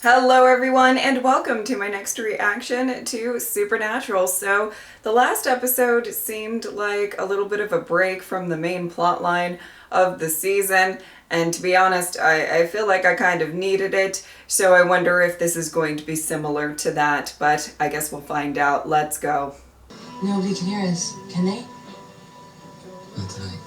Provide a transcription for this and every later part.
Hello everyone and welcome to my next reaction to Supernatural. So the last episode seemed like a little bit of a break from the main plot line of the season, and to be honest, I feel like I kind of needed it, so I wonder if this is going to be similar to that, but I guess we'll find out. Let's go. Nobody can hear us, can they? Not tonight.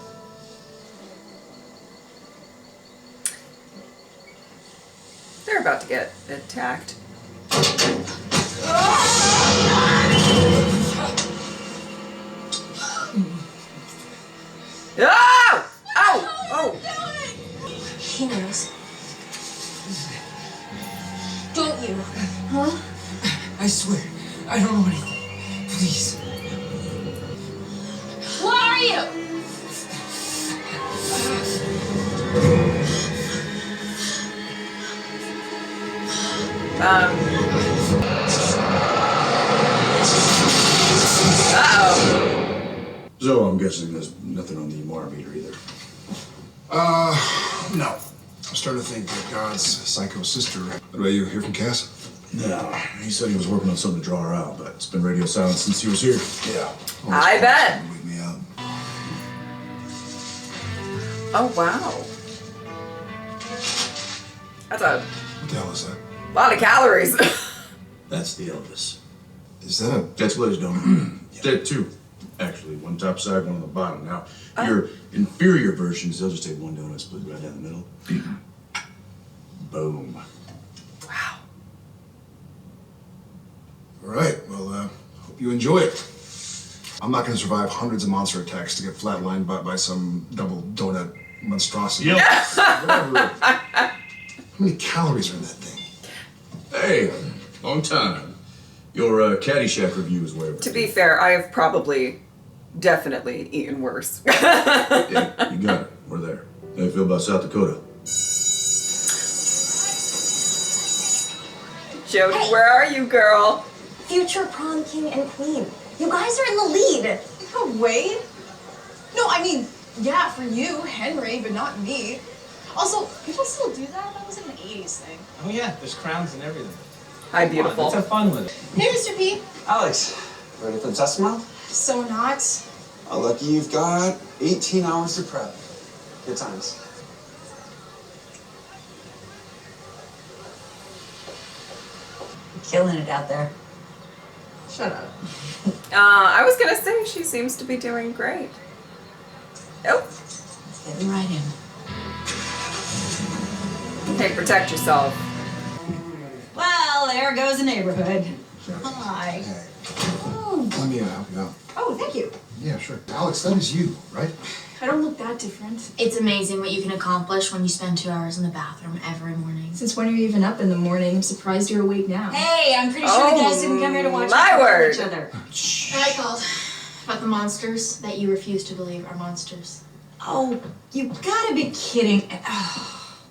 They're about to get attacked. Oh! Oh! Oh! He knows. Don't you? Huh? I swear, I don't know anything. Please. What are you? Uh-oh. So I'm guessing there's nothing on the EMR meter either. No. I'm starting to think that God's psycho sister. What about you? Hear from Cass? No. He said he was working on something to draw her out, but it's been radio silent since he was here. Yeah. I bet. Wake me up. Oh, wow. That's a What the hell is that? lot of calories. That's the Elvis. Is that a... That's what his donor. Dead two. Actually, one top side, one on the bottom. Now, your inferior versions, they'll just take one donut, split right down the middle. Boom. Wow. All right. Well, hope you enjoy it. I'm not going to survive hundreds of monster attacks to get flatlined by some double donut monstrosity. Whatever. How many calories are in that thing? Hey, long time. Your Caddyshack review is where. To be fair, I have probably definitely eaten worse. Yeah, you got it. We're there. How you feel about South Dakota? Jody, where are you, girl? Future prom king and queen. You guys are in the lead. No way. No, I mean, yeah, for you, Henry, but not me. Also, people still do that? That was like an 80s thing. Oh yeah, there's crowns and everything. Hi, Come on, beautiful. let's have fun with it. Hey, Mr. P. Alex, ready for the test tomorrow? So not. Oh, lucky you've got 18 hours to prep. Good times. Killing it out there. Shut up. I was gonna say she seems to be doing great. Oh, Let's get him right in. hey, protect yourself. Well, there goes the neighborhood. Hi. Hey, Oh. let me help you out. Oh, thank you. Yeah, sure. Alex, that is you, right? I don't look that different. It's amazing what you can accomplish when you spend 2 hours in the bathroom every morning. Since when are you even up in the morning? I'm surprised you're awake now. Hey, I'm pretty sure the guys didn't come here to watch my us kill word. each other. I called about the monsters that you refuse to believe are monsters. Oh, you gotta be kidding.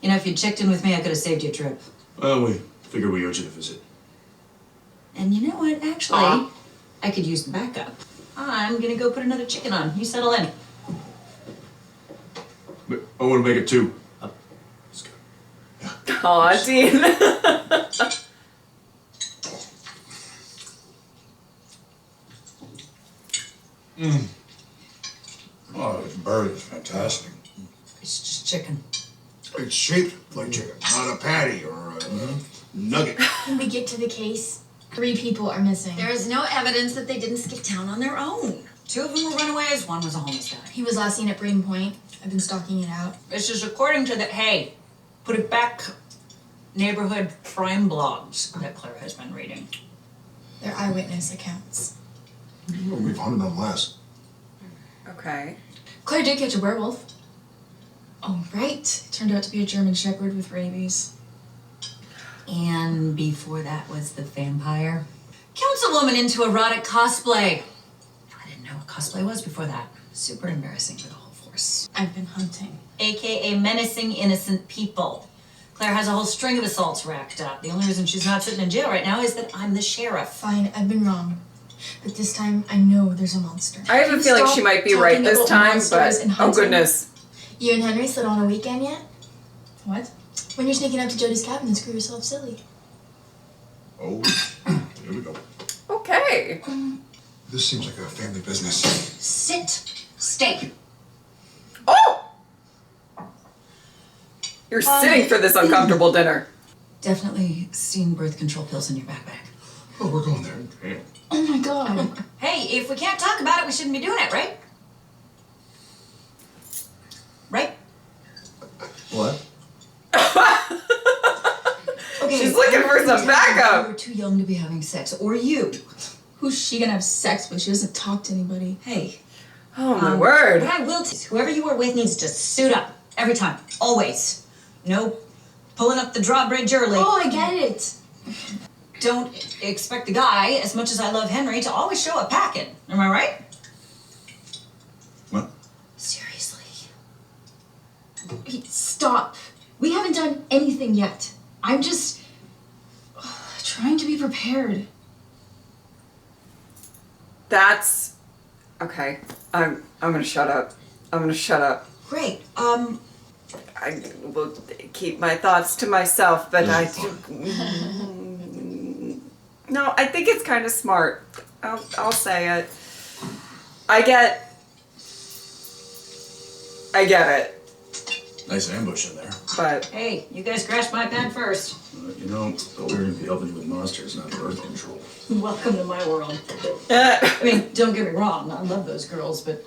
You know, if you'd checked in with me, I could have saved you a trip. Well, we figured we owed you a visit. And you know what? Actually, I could use the backup. I'm gonna go put another chicken on. You settle in. But I want to make it two. Let's go. Aw, Dean. Oh, this bird is fantastic. It's just chicken. It's shaped like chicken, not a patty or a nugget. When we get to the case, 3 people are missing. There is no evidence that they didn't skip town on their own. 2 of them were runaways, 1 was a homeless guy. He was last seen at Braden Point. I've been stalking it out. This is according to the, hey, put it back, neighborhood crime blogs that Claire has been reading. They're eyewitness accounts. Well, we've hunted them less. Okay. Claire did catch a werewolf. Oh, right. It turned out to be a German Shepherd with rabies. And before that was the vampire. Councilwoman into erotic cosplay. I didn't know what cosplay was before that. Super embarrassing for the whole force. I've been hunting. AKA menacing innocent people. Claire has a whole string of assaults racked up. The only reason she's not sitting in jail right now is that I'm the sheriff. Fine, I've been wrong. But this time, I know there's a monster. I have a feeling she might be right this time, but oh goodness. You and Henry slid on a weekend yet? What? When you're sneaking up to Jody's cabin and screw yourself silly. Oh, here we go. Okay. This seems like a family business. Sit. Stay. Oh! You're sitting for this uncomfortable dinner. Definitely seen birth control pills in your backpack. Oh, we're going there. Damn. Oh my god. Hey, if we can't talk about it, we shouldn't be doing it, right? Right? What? Okay. She's looking for some backup. You were too young to be having sex, or you. Who's she gonna have sex with? She doesn't talk to anybody. Hey. Oh my word. What I will tell you, whoever you were with needs to suit up. Every time. Always. No pulling up the drawbridge early. Oh, I get it. Don't expect the guy, as much as I love Henry, to always show up packing. Am I right? What? Seriously. Stop. We haven't done anything yet. I'm just trying to be prepared. That's okay. I'm gonna shut up. I'm gonna shut up. Great. I will keep my thoughts to myself, but I do. No, I think it's kind of smart. I'll say it. I get it. Nice ambush in there. But Hey, you guys scratched my pad first. You know, thought we were going to be helping you with monsters, not birth control. Welcome to my world. I mean, don't get me wrong, I love those girls, but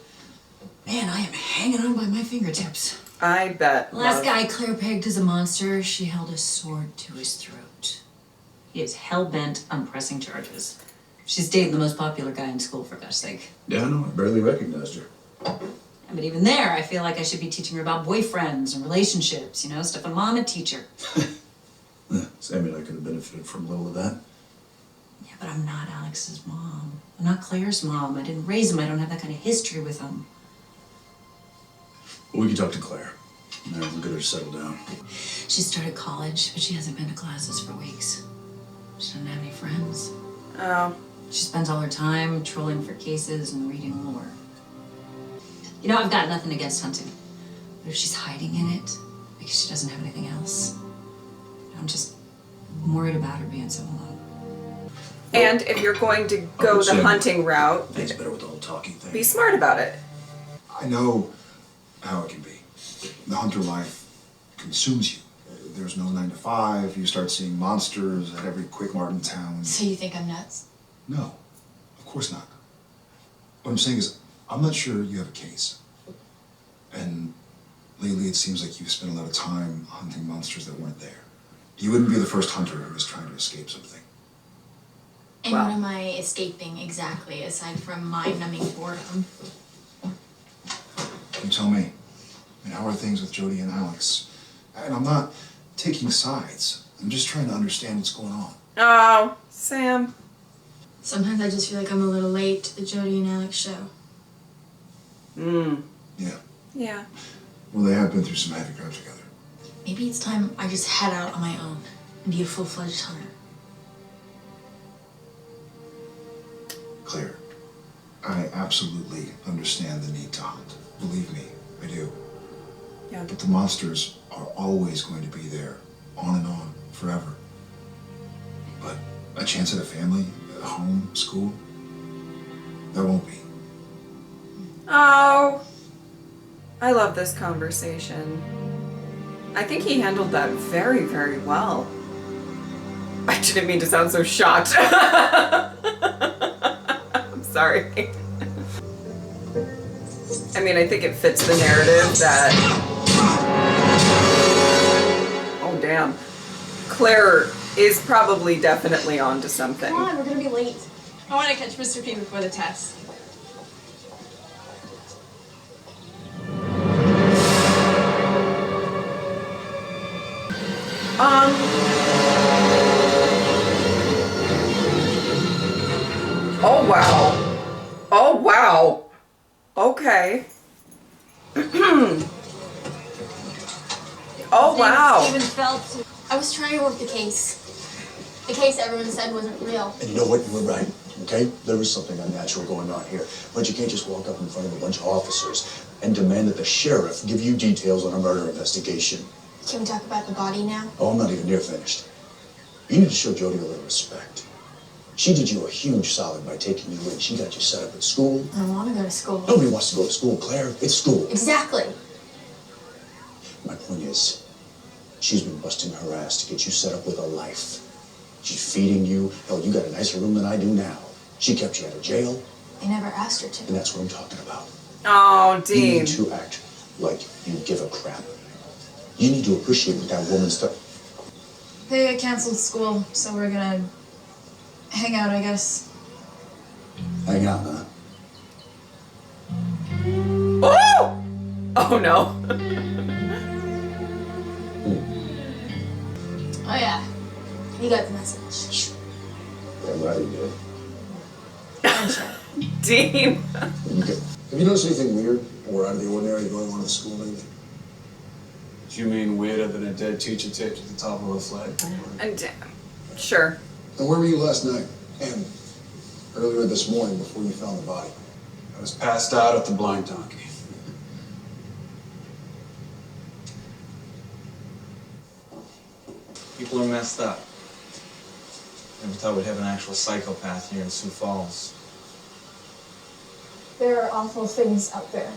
man, I am hanging on by my fingertips. I bet. Last love. guy Claire pegged as a monster, she held a sword to his throat. He is hell-bent on pressing charges. She's dating the most popular guy in school, for gosh sake. Yeah, no, I barely recognized her. But even there, I feel like I should be teaching her about boyfriends and relationships, you know, stuff a mom would teach her. Sammy and I could have benefited from a little of that. Yeah, but I'm not Alex's mom. I'm not Claire's mom. I didn't raise him. I don't have that kind of history with him. Well, we can talk to Claire. We'll get her to settle down. She started college, but she hasn't been to classes for weeks. She doesn't have any friends. Oh. She spends all her time trolling for cases and reading lore. You know, I've got nothing against hunting. But if she's hiding in it because she doesn't have anything else, I'm worried about her being so alone. And if you're going to go the Sam, hunting route, It's better with the whole talking thing. be smart about it. I know how it can be. The hunter life consumes you. There's no 9 to 5. You start seeing monsters at every Quick Mart in town. So you think I'm nuts? No, of course not. What I'm saying is, I'm not sure you have a case. And lately it seems like you've spent a lot of time hunting monsters that weren't there. You wouldn't be the first hunter who was trying to escape something. And Wow. what am I escaping exactly, aside from mind-numbing boredom? You tell me. I mean, how are things with Jody and Alex? And I'm not taking sides. I'm just trying to understand what's going on. Oh, Sam. Sometimes I just feel like I'm a little late to the Jody and Alex show. Yeah. Yeah. Well, they have been through some heavy crap together. Maybe it's time I just head out on my own and be a full-fledged hunter. Claire, I absolutely understand the need to hunt. Believe me, I do. Yeah. But the monsters are always going to be there, on and on, forever. But a chance at a family, a home, school, that won't be. Oh. I love this conversation. I think he handled that very, very well. I didn't mean to sound so shocked. I'm sorry. I mean, I think it fits the narrative that... Oh, damn. Claire is probably definitely onto something. Come on, we're gonna be late. I want to catch Mr. P before the test. Oh, wow. Oh, wow. Okay. Oh, wow. Steven Phelps. I was trying to work the case. The case everyone said wasn't real. And you know what? You were right, okay? There was something unnatural going on here. But you can't just walk up in front of a bunch of officers and demand that the sheriff give you details on a murder investigation. Can we talk about the body now? Oh, I'm not even near finished. You need to show Jody a little respect. She did you a huge solid by taking you in. She got you set up at school. I don't want to go to school. Nobody wants to go to school, Claire. It's school. Exactly. My point is, she's been busting her ass to get you set up with a life. She's feeding you. Hell, you got a nicer room than I do now. She kept you out of jail. I never asked her to. And that's what I'm talking about. Oh, You Dean. need to act like you give a crap. You need to appreciate what that woman's done. They canceled school, so we're gonna hang out, I guess. Hang out, huh? Oh! Oh no. Oh yeah. You got the message. Damn right he did. I'm sure. Dean. Have you noticed anything weird or out of the ordinary going on at the school lately? Do you mean weirder than a dead teacher taped at the top of a flagpole? And sure. And where were you last night? And earlier this morning before you found the body? I was passed out at the Blind Donkey. People are messed up. Never thought we'd have an actual psychopath here in Sioux Falls. There are awful things out there.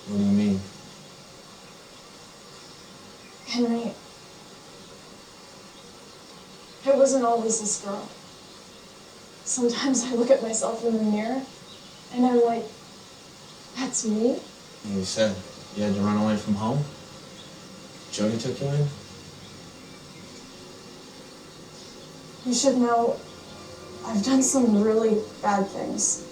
What do you mean? Henry, I wasn't always this girl. Sometimes I look at myself in the mirror and I'm like, that's me? You said you had to run away from home? Jody took you in? You should know, I've done some really bad things.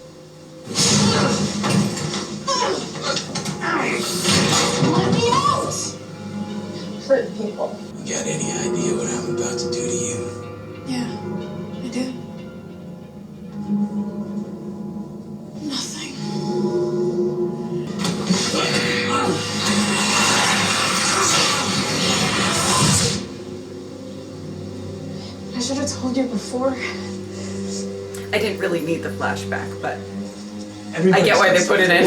Let me out! Hurt people. You got any idea what I'm about to do to you? Yeah, I do. Nothing. I should have told you before. I didn't really need the flashback, but Everybody I get why they says- put it in.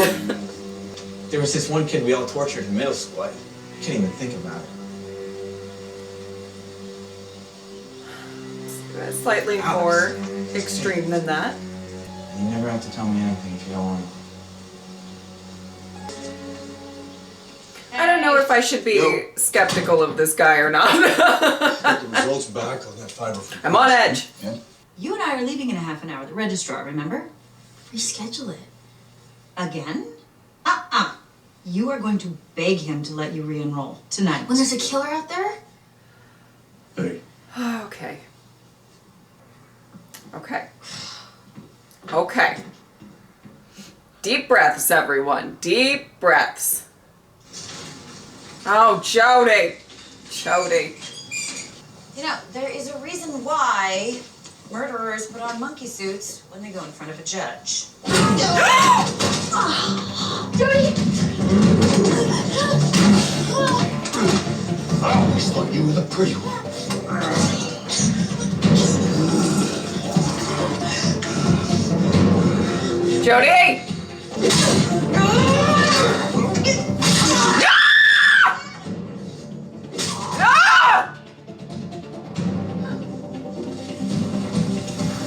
There was this one kid we all tortured in middle school. I can't even think about it. Slightly more extreme than that. You never have to tell me anything if you don't want to. I don't know if I should be skeptical of this guy or not. Get the results back on that fiber. I'm on edge. And You and I are leaving in a half an hour. The registrar, remember? Reschedule it. Again? You are going to beg him to let you re-enroll tonight. When there's a killer out there? hey, Okay. Okay. Okay. Deep breaths, everyone. Deep breaths. Oh, Jody. Jody. You know, there is a reason why murderers put on monkey suits when they go in front of a judge. Jody! I always thought you were the pretty one. Jody! Ah!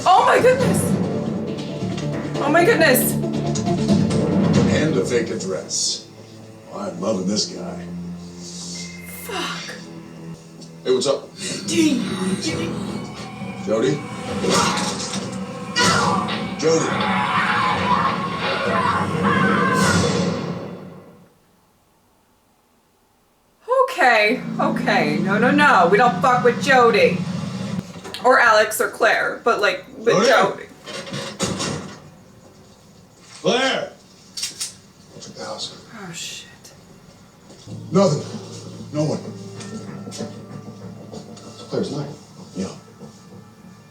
Oh my goodness! Oh my goodness! And a fake address. I'm loving this guy. Fuck. Hey, what's up? Jody? Jody? Okay, okay. No. We don't fuck with Jody. Or Alex or Claire, but Jody. Claire! What's at the house? Oh shit. Nothing. No one. It's Claire's knife. Yeah.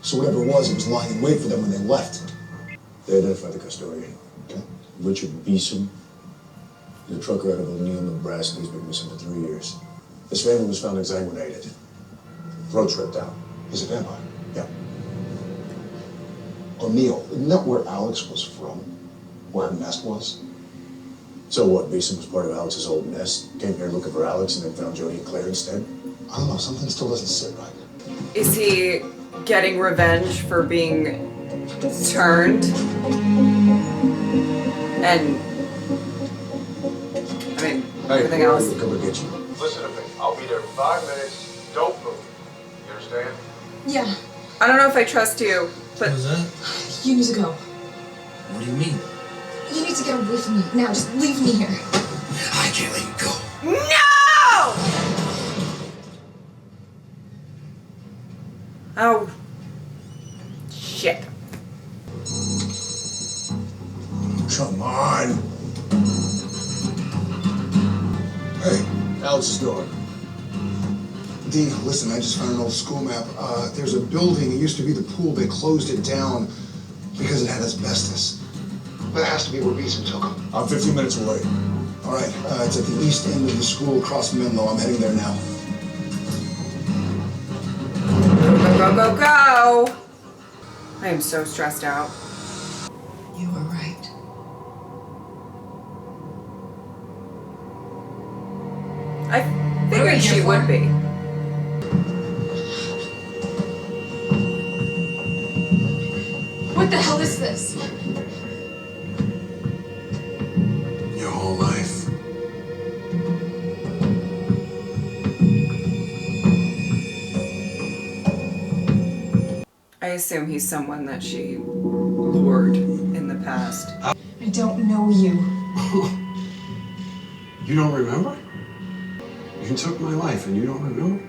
So whatever it was lying in wait for them when they left. They identified the custodian. Okay. Richard Beeson. He's a trucker out of O'Neill, Nebraska. He's been missing for 3 years. His family was found exsanguinated. Throats ripped out. He's a vampire. Yeah. O'Neill, isn't that where Alex was from? Where her nest was? So what? Beeson was part of Alex's old nest. Came here looking for Alex and then found Jody and Claire instead. I don't know, something still doesn't sit right. Is he getting revenge for being turned? And I mean, everything else. Come and get you. Listen to me. I'll be there in 5 minutes. Don't move. You understand? Yeah, I don't know if I trust you, but What was that? you need to go. What do you mean? You need to get away from me. Now, just leave me here. I can't let you go. no! Oh, shit. Come on. Hey, Alex is going. Dee, listen, I just found an old school map. There's a building, it used to be the pool, they closed it down because it had asbestos. That has to be where Beeson took him. I'm 15 minutes away. All right, it's at the east end of the school across Menlo. I'm heading there now. Go, go, go, go! I am so stressed out. You were right. I figured she would be. What the hell is this? Your whole life. I assume he's someone that she lured in the past. I don't know you. You don't remember? You took my life and you don't remember?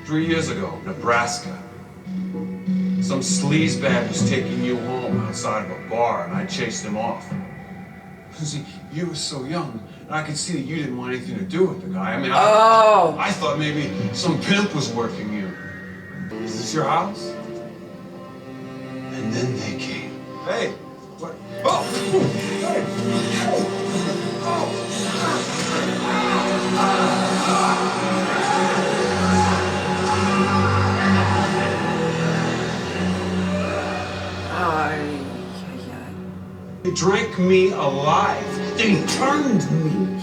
3 years ago, Nebraska. Some sleazebag was taking you home outside of a bar, and I chased him off. See, you were so young, and I could see that you didn't want anything to do with the guy. I mean, I thought maybe some pimp was working you. Is this your house? And then they came. Hey, what? Oh! Hey! They drank me alive. They turned me.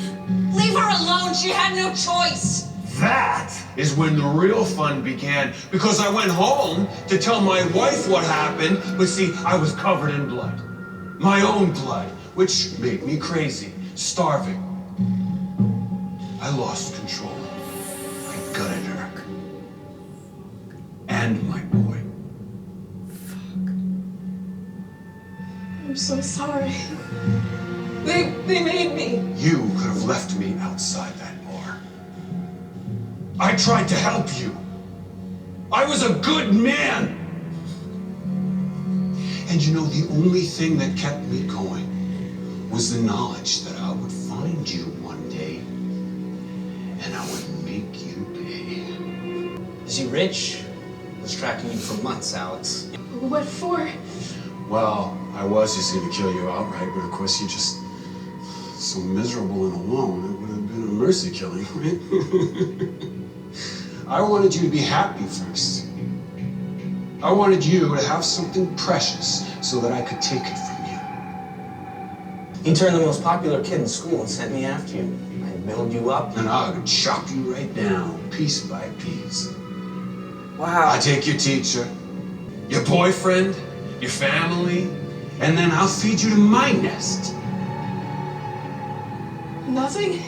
Leave her alone. She had no choice. That is when the real fun began, because I went home to tell my wife what happened, but see, I was covered in blood. My own blood, which made me crazy, starving. I lost control. I gutted her. And my boy. I'm so sorry. They made me. You could have left me outside that bar. I tried to help you. I was a good man. And you know, the only thing that kept me going was the knowledge that I would find you one day and I would make you pay. Is he rich? Was tracking you for months, Alex. What for? Well, I was just going to kill you outright, but of course you're just so miserable and alone. It would have been a mercy killing, right? I wanted you to be happy first. I wanted you to have something precious so that I could take it from you. He turned the most popular kid in school and sent me after you. I build you up. And I would chop you right down, piece by piece. Wow. I take your teacher, your boyfriend, your family, and then I'll feed you to my nest. Nothing?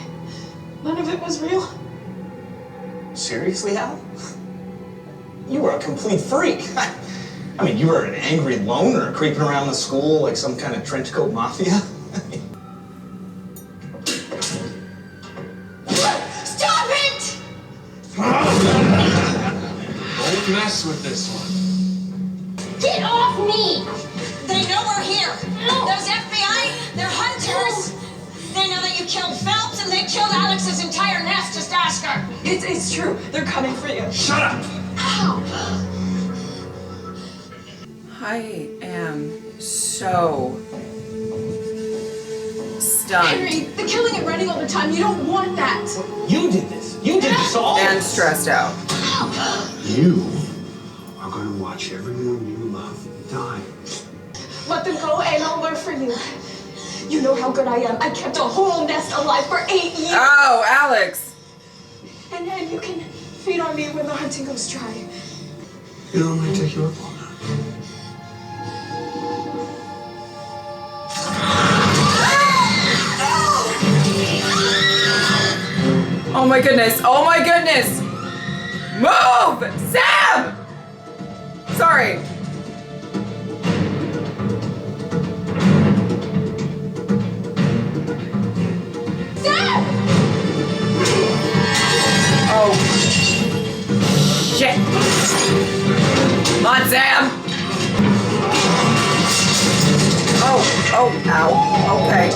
None of it was real? Seriously, Al? You were a complete freak. I mean, you were an angry loner creeping around the school like some kind of trenchcoat mafia. Stop it! Don't mess with this one. Get off me! They know we're here. Those FBI, they're hunters. They know that you killed Phelps and they killed Alex's entire nest. Just ask her. It's true. They're coming for you. Shut up! Ow! I am so stunned. Henry, the killing and running all the time, you don't want that. You did this. You did this all. And stressed out. You are going to watch everyone you love die. Let them go and I'll work for you. You know how good I am. I kept a whole nest alive for 8 years. Oh, Alex. And then you can feed on me when the hunting goes dry. You know, I might take you up on that. Oh my goodness. Oh my goodness. Move! Sam! Sorry. Sam! Oh. Shit. Come on, Sam. Oh, ow. Okay.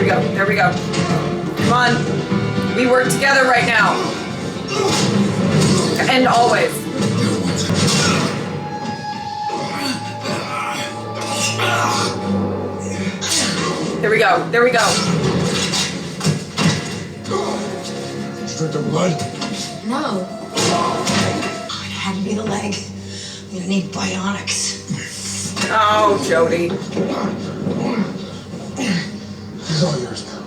There we go. Come on. We work together right now. And always. There we go. There we go. Did you drink the blood? No. It had to be the leg. I'm gonna need bionics. Oh, Jody. This is all yours now.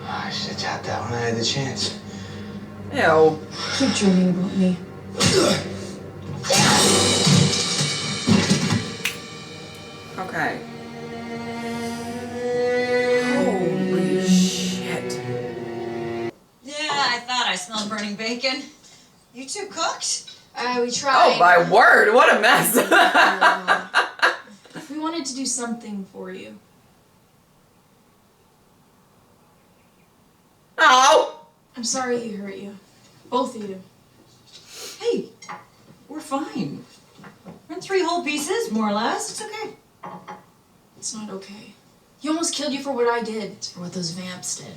I should have tapped that when I had the chance. Ew. Keep dreaming about me. Okay. Holy shit. Yeah, I thought I smelled burning bacon. You two cooked? We tried. Oh my word, what a mess. We wanted to do something for you. Oh! I'm sorry he hurt you. Both of you. Hey, we're fine. We're in 3 whole pieces, more or less. It's okay. It's not okay. He almost killed you for what I did. It's for what those vamps did.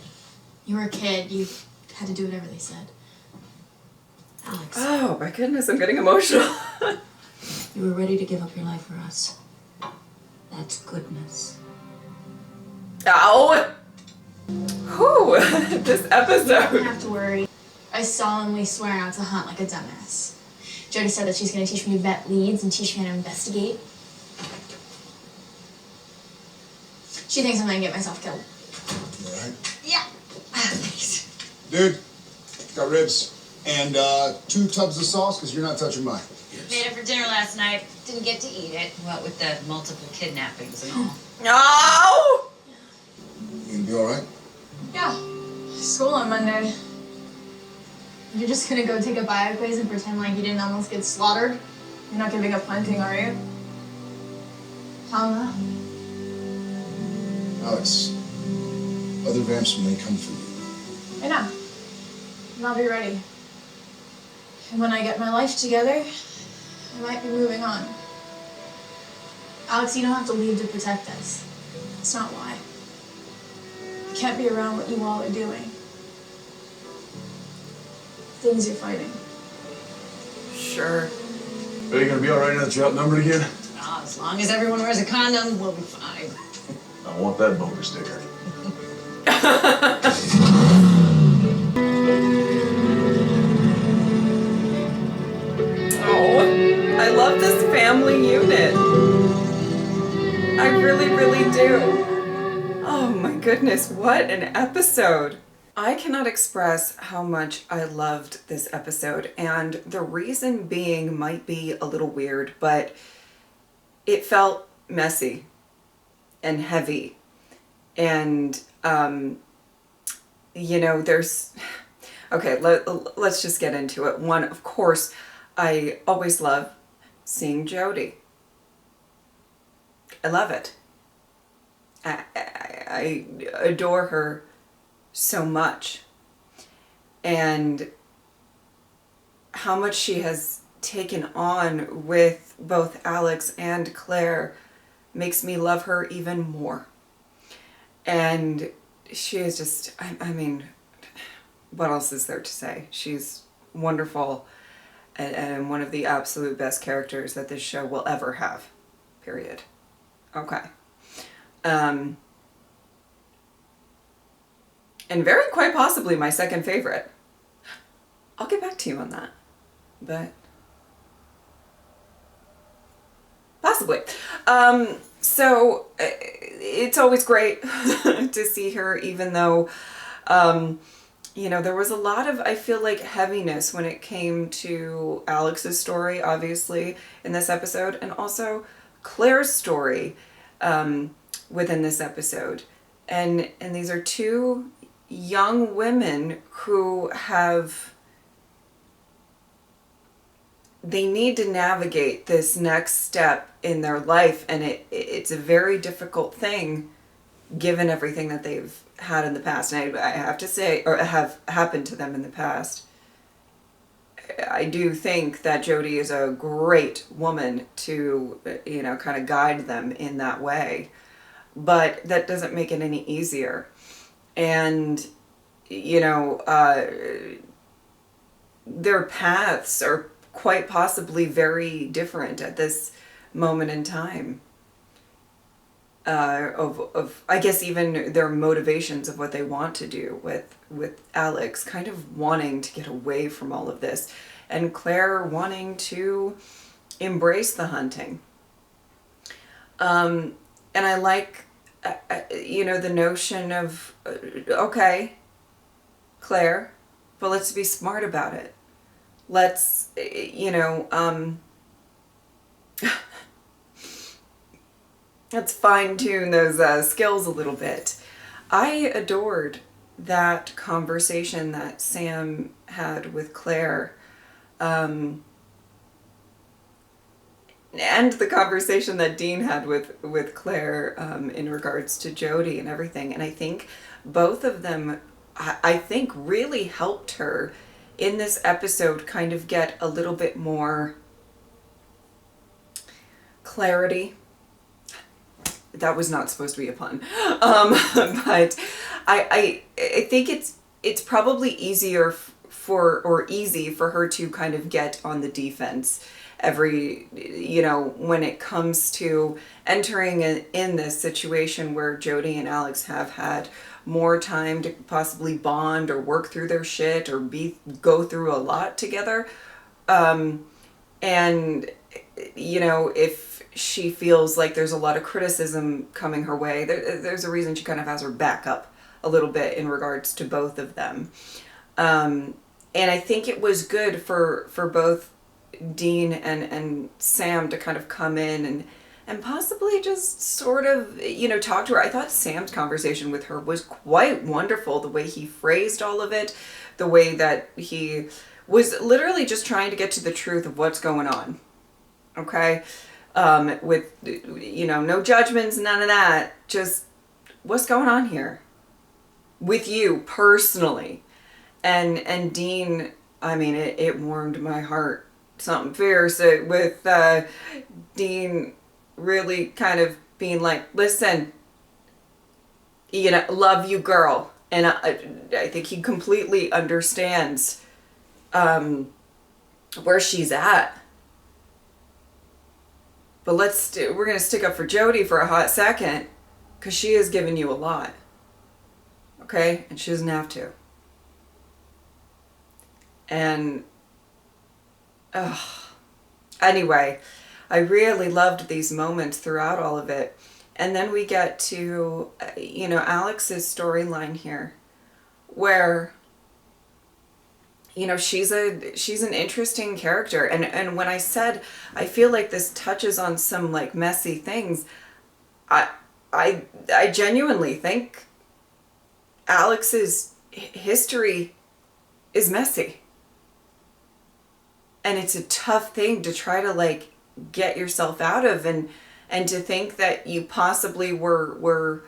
You were a kid. You had to do whatever they said. Alex. Oh my goodness, I'm getting emotional. You were ready to give up your life for us. That's goodness. Ow! Whew, this You don't episode. have to worry. I solemnly swear not to hunt like a dumbass. Jody said that she's going to teach me to vet leads and teach me how to investigate. She thinks I'm going to get myself killed. You all right? Yeah. Thanks. Dude, got ribs. And 2 tubs of sauce, because you're not touching mine. Made it for dinner last night. Didn't get to eat it. What with the multiple kidnappings and all. No! You gonna be all right? Yeah. School on Monday. You're just gonna go take a bio quiz and pretend like you didn't almost get slaughtered? You're not giving up hunting, are you? Tell him that. Alex, other vamps may come for you. I know. And I'll be ready. And when I get my life together, I might be moving on. Alex, you don't have to leave to protect us. That's not why. I can't be around what you all are doing. Things you're fighting. Sure. Are you gonna be all right now that you're outnumbered again? Oh, as long as everyone wears a condom, we'll be fine. I want that bumper sticker. Oh, I love this family unit. I really, really do. Oh my goodness, what an episode. I cannot express how much I loved this episode, and the reason being might be a little weird, but it felt messy and heavy. And, you know, there's... Okay, let's just get into it. One, of course, I always love seeing Jody. I love it. I adore her so much. And how much she has taken on with both Alex and Claire makes me love her even more. And she is just, I mean, what else is there to say? She's wonderful and one of the absolute best characters that this show will ever have. Period. Okay. and very quite possibly my second favorite. I'll get back to you on that, but possibly. So it's always great to see her, even though, you know, there was a lot of, I feel like, heaviness when it came to Alex's story, obviously, in this episode, and also Claire's story within this episode. And these are two young women who they need to navigate this next step in their life, and it's a very difficult thing given everything that they've had in the past. And I have to say, or have happened to them in the past, I do think that Jodie is a great woman to, you know, kind of guide them in that way. But that doesn't make it any easier. And, you know, their paths are quite possibly very different at this moment in time. Of I guess even their motivations of what they want to do with Alex kind of wanting to get away from all of this, and Claire wanting to embrace the hunting. And I like, you know, the notion of, okay, Claire, but let's be smart about it. Let's, you know, let's fine-tune those skills a little bit. I adored that conversation that Sam had with Claire, and the conversation that Dean had with Claire in regards to Jodie and everything. And I think both of them, I think, really helped her in this episode kind of get a little bit more clarity. That was not supposed to be a pun. But I think it's probably easier easy for her to kind of get on the defense you know, when it comes to entering in this situation where Jodie and Alex have had more time to possibly bond or work through their shit or go through a lot together. And, you know, if she feels like there's a lot of criticism coming her way, there's a reason she kind of has her back up a little bit in regards to both of them. And I think it was good for both Dean and Sam to kind of come in and possibly just sort of, you know, talk to her. I thought Sam's conversation with her was quite wonderful. The way he phrased all of it, the way that he was literally just trying to get to the truth of what's going on. Okay? With, you know, no judgments, none of that. Just what's going on here with you personally. And Dean, I mean, it warmed my heart. Something fierce with Dean really kind of being like, listen, you know, love you, girl. And I think he completely understands where she's at. But we're going to stick up for Jodie for a hot second, because she has given you a lot. Okay? And she doesn't have to. And anyway, I really loved these moments throughout all of it. And then we get to, you know, Alex's storyline here, where, you know, she's an interesting character. And when I said I feel like this touches on some like messy things, I genuinely think Alex's history is messy. And it's a tough thing to try to like get yourself out of, and to think that you possibly were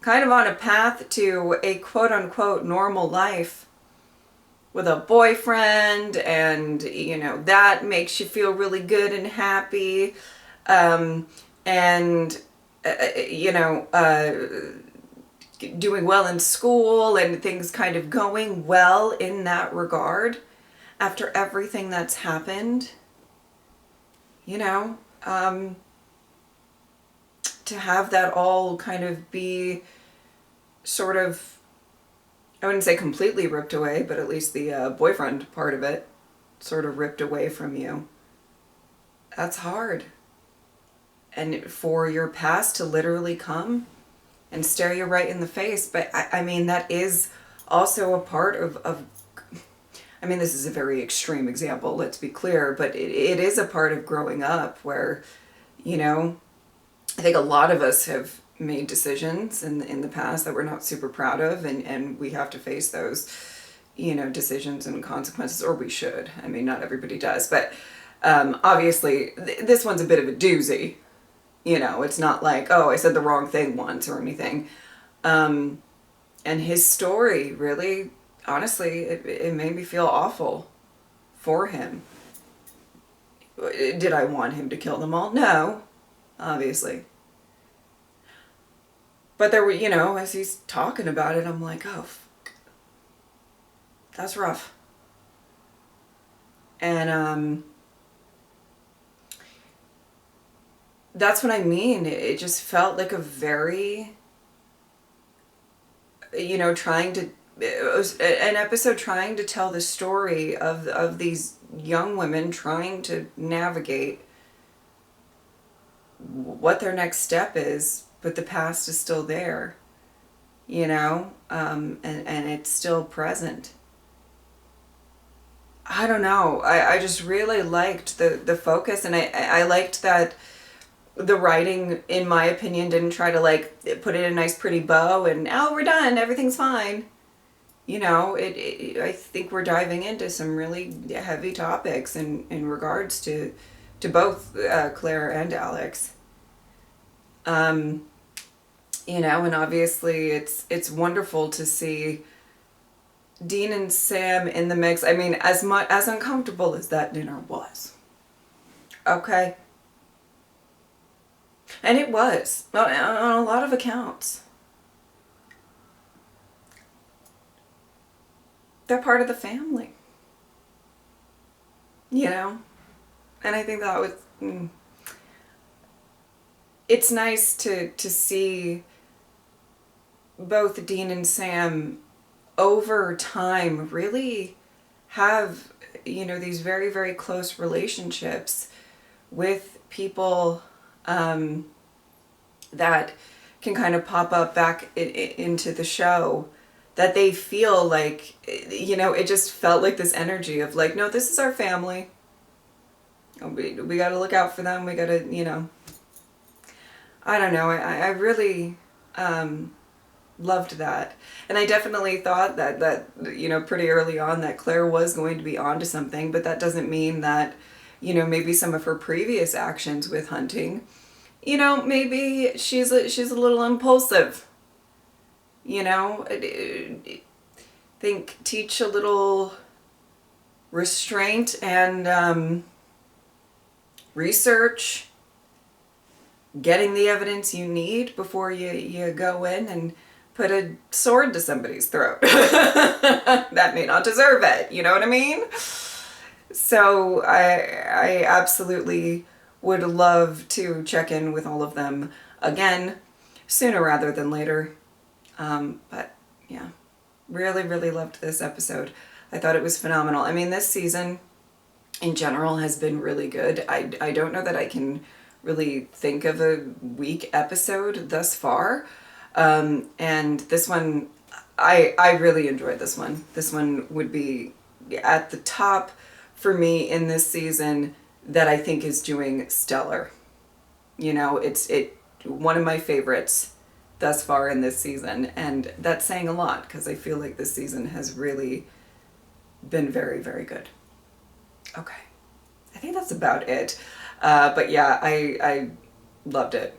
kind of on a path to a quote unquote normal life with a boyfriend, and you know that makes you feel really good and happy, and you know, doing well in school and things kind of going well in that regard. After everything that's happened, you know, to have that all kind of be sort of I wouldn't say completely ripped away, but at least the boyfriend part of it sort of ripped away from you. That's hard. And for your past to literally come and stare you right in the face. But I mean, that is also a part of I mean, this is a very extreme example, let's be clear, but it is a part of growing up where, you know, I think a lot of us have made decisions in the past that we're not super proud of, and we have to face those, you know, decisions and consequences, or we should. I mean, not everybody does, but obviously this one's a bit of a doozy. You know, it's not like, oh, I said the wrong thing once or anything. And his story really, honestly, it made me feel awful for him. Did I want him to kill them all? No, obviously. But there were, you know, as he's talking about it, I'm like, oh, that's rough. And that's what I mean. It just felt like a very, you know, it was an episode trying to tell the story of these young women trying to navigate what their next step is, but the past is still there, you know, and it's still present. I don't know. I just really liked the focus, and I liked that the writing, in my opinion, didn't try to like put it in a nice pretty bow and, oh, we're done, everything's fine. You know, I think we're diving into some really heavy topics in regards to both Claire and Alex. You know, and obviously it's wonderful to see Dean and Sam in the mix. I mean, as uncomfortable as that dinner was. Okay. And it was, on a lot of accounts. They're part of the family. You know? And I think that was... It's nice to see both Dean and Sam over time really have, you know, these very, very close relationships with people that can kind of pop up back into the show, that they feel like, you know, it just felt like this energy of like, no, this is our family. We got to look out for them. We got to, you know, I don't know. I really loved that. And I definitely thought that, you know, pretty early on that Claire was going to be onto something, but that doesn't mean that, you know, maybe some of her previous actions with Hunting, you know, maybe she's a little impulsive. You know, teach a little restraint and research, getting the evidence you need before you go in and put a sword to somebody's throat that may not deserve it. You know what I mean? So I absolutely would love to check in with all of them again, sooner rather than later. But yeah, really, really loved this episode. I thought it was phenomenal. I mean, this season in general has been really good. I don't know that I can really think of a weak episode thus far. And this one, I really enjoyed this one. This one would be at the top for me in this season that I think is doing stellar. You know, it's one of my favorites thus far in this season, and that's saying a lot because I feel like this season has really been very, very good. Okay, I think that's about it. But yeah, I loved it.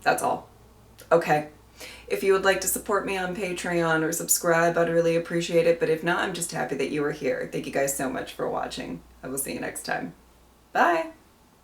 That's all. Okay. If you would like to support me on Patreon or subscribe, I'd really appreciate it. But if not, I'm just happy that you were here. Thank you guys so much for watching. I will see you next time. Bye.